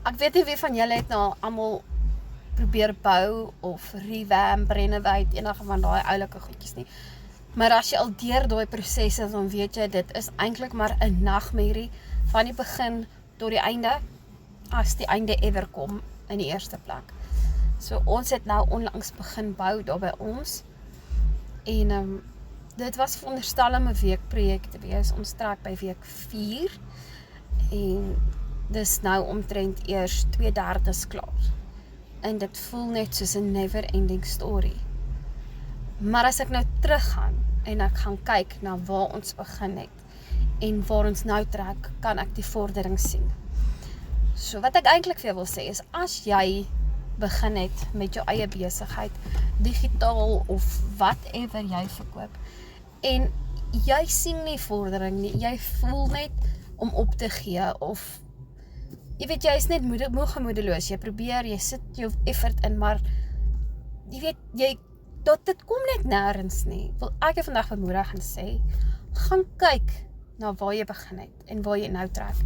Ek weet nie wie van julle het nou almal probeer bou of revamp, renovate, enige van daai oulike goedjies nie. Maar as jy al deur daai prosesse, dan weet jy, dit is eintlik maar 'n nagmerrie van die begin tot die einde, as die einde ever kom in die eerste plek. So ons het nou onlangs begin bou daar by ons, en dit was veronderstel om 'n weekprojek te wees. Ons trek by week 4, en dis nou omtrent eers 2/3 klaar. En dit voel net soos 'n never-ending story. Maar as ek nou teruggaan en ek gaan kyk na waar ons begin het en waar ons nou trek, kan ek die vordering sien. So wat ek eintlik vir jou wil sê is, as jy begin het met jou eie besigheid, digitaal of whatever jy verkoop, en jy sien nie vordering nie, jy voel net om op te gee, of jy weet, jy is net moedeloos, jy probeer, jy sit jou effort in, maar jy weet, dit kom net nêrens nie. Wil ek jou vandag bemoedig en sê, gaan kyk na waar jy begin het en waar jy nou trek.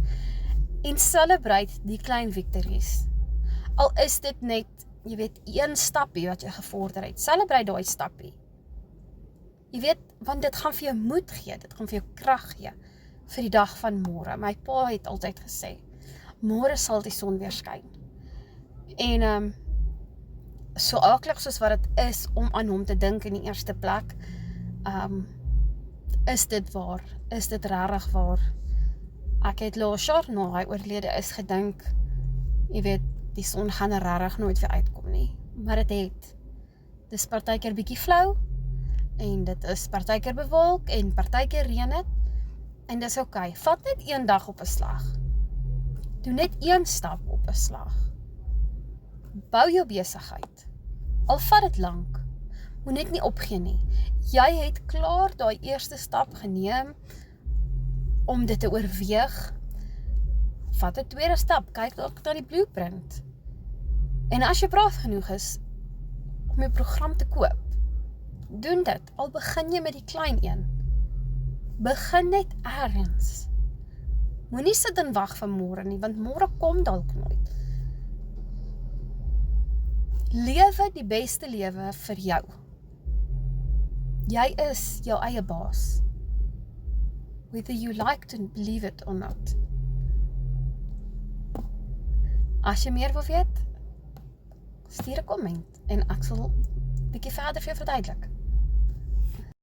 En celebrate die klein victories. Al is dit net, jy weet, een stappie wat jy gevorder het. Celebrate daai stappie. Jy weet, want dit gaan vir jou moed gee, dit gaan vir jou krag gee vir die dag van môre. My pa het altyd gesê, môre sal die son weer skyn. En so aklig soos wat dit is om aan hom te dink in die eerste plek, is dit waar, is dit regtig waar. Ek het laas jaar na hy oorlede is gedink, jy weet, die son gaan regtig nooit weer uitkom nie, maar dit het. Dis partykeer bietjie flou, en dit is partykeer bewolk, en partykeer reën het, en dis oké. Vat net een dag op 'n slag. Doe net een stap op 'n slag. Bou jou besigheid. Al vat dit lank, moet net nie opgee nie. Jy het klaar daai eerste stap geneem om dit te oorweeg. Vat 'n tweede stap, kyk ook na die blueprint. En as jy braaf genoeg is om jou program te koop, doen dit, al begin jy met die klein een. Begin net ergens. Moenie sit en wag vir môre nie, want môre kom dalk nooit. Lewe die beste lewe vir jou. Jy is jou eie baas. Whether you like to believe it or not. As jy meer wil weet, stuur 'n komment en ek sal 'n bietjie verder vir jou verduidelik.